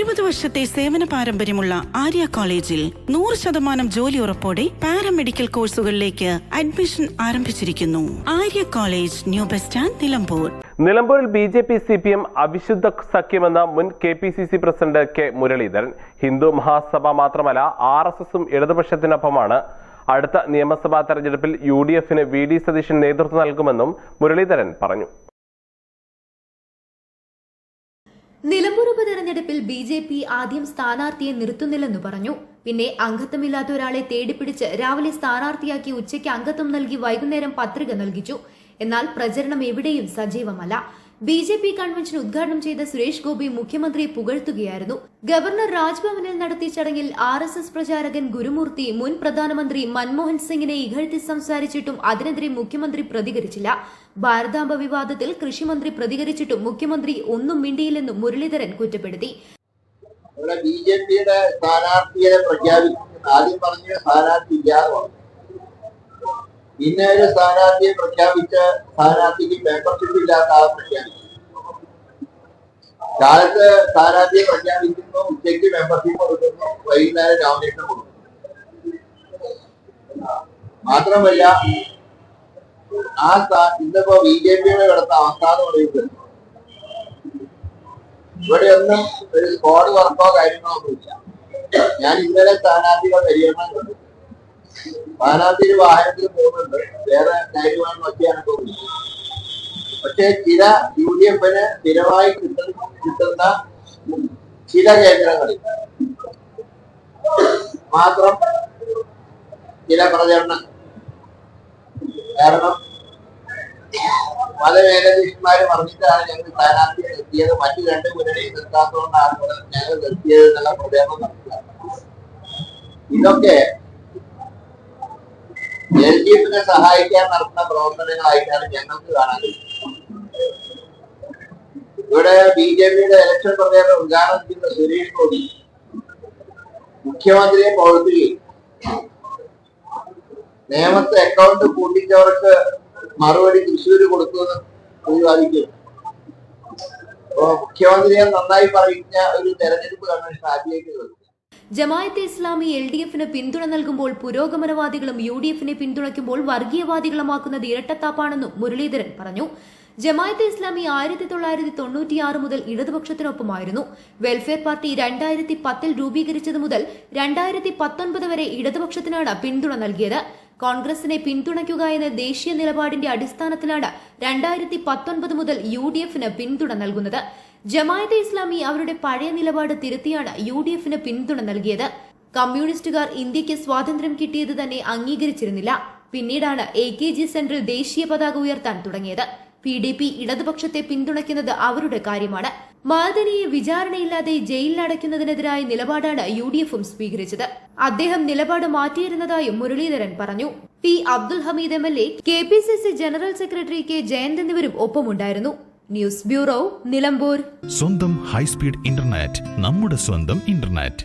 20 വർഷത്തെ സേവന പാരമ്പര്യമുള്ള ആര്യ കോളേജിൽ 100% ജോലി ഉറപ്പോടെ പാരാമെഡിക്കൽ കോഴ്സുകളിലേക്ക് അഡ്മിഷൻ ആരംഭിച്ചിരിക്കുന്നു. Arya college, new bus stand, Nilambur. നിലമ്പൂരിൽ BJP CPM അവിശുദ്ധ സഖ്യമെന്ന മുൻ KPCC president K Muraleedharan. Hindu Mahasabha മാത്രമല്ല RSSും ഇടതുപക്ഷത്തിനൊപ്പമാണ്. അടുത്ത നിയമസഭാ തെരഞ്ഞെടുപ്പിൽ UDFന് VD സതീശൻ നേതൃത്വം നൽകുമെന്നും മുരളീധരൻ പറഞ്ഞു. നിലമ്പൂർ ഉപതെരഞ്ഞെടുപ്പിൽ BJP ആദ്യം സ്ഥാനാർത്ഥിയെ നിർത്തുന്നില്ലെന്ന് പറഞ്ഞു. പിന്നെ അംഗത്വമില്ലാത്ത ഒരാളെ തേടിപ്പിടിച്ച് രാവിലെ സ്ഥാനാർത്ഥിയാക്കി ഉച്ചയ്ക്ക് അംഗത്വം നൽകി വൈകുന്നേരം പത്രിക നൽകിച്ചു. എന്നാൽ പ്രചരണം എവിടെയും സജീവമല്ല. BJP കൺവെൻഷൻ ഉദ്ഘാടനം ചെയ്ത സുരേഷ് ഗോപി മുഖ്യമന്ത്രിയെ പുകഴ്ത്തുകയായിരുന്നു. ഗവർണർ രാജ്ഭവനിൽ നടത്തിയ ചടങ്ങിൽ RSS പ്രചാരകൻ ഗുരുമൂർത്തി മുൻ പ്രധാനമന്ത്രി മൻമോഹൻ സിംഗിനെ ഇകഴ്ത്തി സംസാരിച്ചിട്ടും അതിനെതിരെ മുഖ്യമന്ത്രി പ്രതികരിച്ചില്ല. ഭാരതാംബ വിവാദത്തിൽ കൃഷിമന്ത്രി പ്രതികരിച്ചിട്ടും മുഖ്യമന്ത്രി ഒന്നും മിണ്ടിയില്ലെന്നും മുരളീധരൻ കുറ്റപ്പെടുത്തി. BJPയുടെ സ്ഥാനാർത്ഥിയെ പ്രഖ്യാപിക്കുന്നത് ആദ്യം പറഞ്ഞ സ്ഥാനാർത്ഥി ഇല്ലാതെ പിന്നെ ഒരു സ്ഥാനാർത്ഥിയെ പ്രഖ്യാപിച്ച സ്ഥാനാർത്ഥിക്ക് മെമ്പർഷിപ്പ് ഇല്ലാത്ത ആളെ പ്രഖ്യാപിച്ചു. കാലത്ത് സ്ഥാനാർത്ഥിയെ പ്രഖ്യാപിക്കുന്നു, ഉച്ചയ്ക്ക് മെമ്പർഷിപ്പ് കൊടുക്കുന്നു, വൈകുന്നേരം നോമിനേഷൻ കൊടുക്കുന്നു. മാത്രമല്ല ഇന്നിപ്പോ BJPയുടെ കിടന്ന അവസ്ഥ എന്ന് പറയുന്നത് ഇവിടെയൊന്നും ഒരു സ്ക്വാഡ് വർക്കോ കാര്യങ്ങളോ ഒന്നുമില്ല. ഞാൻ ഇന്നലെ സ്ഥാനാർത്ഥികൾ പരിഗണന കണ്ടു. സ്ഥാനാർത്ഥി വാഹനത്തിൽ പോകുന്നുണ്ട്, വേറെ കാര്യമാണ് ഒക്കെയാണ് പോകുന്നത്. പക്ഷെ ചില UDFന് സ്ഥിരമായി കിട്ടുന്ന ചില കേന്ദ്രങ്ങളിൽ മാത്രം ചില പ്രചരണം. കാരണം മതമേലധ്യക്ഷന്മാര് പറഞ്ഞിട്ടാണ് ഞങ്ങൾ സ്ഥാനാർത്ഥിയെ നിർത്തിയത്, മറ്റു രണ്ട് മുന്നണിയും നിർത്താത്തതുകൊണ്ടാണ് ഞങ്ങൾ നിർത്തിയത് എന്നുള്ള പ്രചരണം നടത്തുക. ഇതൊക്കെ LDFനെ സഹായിക്കാൻ നടത്തുന്ന പ്രവർത്തനങ്ങളായിട്ടാണ് ഞങ്ങൾക്ക് കാണാൻ കഴിയുന്നത്. ഇവിടെ BJPയുടെ ഇലക്ഷൻ പ്രചാരണം ഉദ്ഘാടനം ചെയ്യുന്ന സുരേഷ് ഗോപി മുഖ്യമന്ത്രിയെ പുകഴ്ത്തുകയും നേമത്തെ അക്കൗണ്ട് കൂട്ടിച്ചവർക്ക് മറുപടി തൃശ്ശൂര് കൊടുക്കുമെന്ന് പ്രതിപാദിക്കുന്നു. അപ്പോ മുഖ്യമന്ത്രിയെ നന്നായി പറയുന്ന ഒരു തെരഞ്ഞെടുപ്പ് കൺവെൻഷൻ ആദ്യമായിട്ട് ജമാഅത്തെ ഇസ്ലാമി LDFന് പിന്തുണ നൽകുമ്പോൾ പുരോഗമനവാദികളും UDFനെ പിന്തുണയ്ക്കുമ്പോൾ വർഗീയവാദികളുമാക്കുന്നത് ഇരട്ടത്താപ്പാണെന്നും മുരളീധരൻ പറഞ്ഞു. ജമാഅത്തെ ഇസ്ലാമി 1996 മുതൽ ഇടതുപക്ഷത്തിനൊപ്പമായിരുന്നു. വെൽഫെയർ പാർട്ടി 2010 രൂപീകരിച്ചത് മുതൽ 2019 വരെ ഇടതുപക്ഷത്തിനാണ് പിന്തുണ നൽകിയത്. കോൺഗ്രസിനെ പിന്തുണയ്ക്കുക എന്ന ദേശീയ നിലപാടിന്റെ അടിസ്ഥാനത്തിലാണ് 2019 മുതൽ UDFന് പിന്തുണ നൽകുന്നത്. ജമാഅത്തെ ഇസ്ലാമി അവരുടെ പഴയ നിലപാട് തിരുത്തിയാണ് UDFന് പിന്തുണ നൽകിയത്. കമ്മ്യൂണിസ്റ്റുകാർ ഇന്ത്യക്ക് സ്വാതന്ത്ര്യം കിട്ടിയത് തന്നെ അംഗീകരിച്ചിരുന്നില്ല. പിന്നീടാണ് AKG സെന്ററിൽ ദേശീയ പതാക ഉയർത്താൻ തുടങ്ങിയത്. PDP ഇടതുപക്ഷത്തെ പിന്തുണയ്ക്കുന്നത് അവരുടെ കാര്യമാണ്. മാദനിയെ വിചാരണയില്ലാതെ ജയിലിലടയ്ക്കുന്നതിനെതിരായ നിലപാടാണ് UDFും സ്വീകരിച്ചത്. അദ്ദേഹം നിലപാട് മാറ്റിയിരുന്നതായും മുരളീധരൻ പറഞ്ഞു. P. Abdul Hameed MLA, KPCC general secretary K. Jayanth എന്നിവരും ഒപ്പമുണ്ടായിരുന്നു. News bureau, Nilambur. സ്വന്തം ഹൈസ്പീഡ് ഇന്റർനെറ്റ്, നമ്മുടെ സ്വന്തം ഇന്റർനെറ്റ്.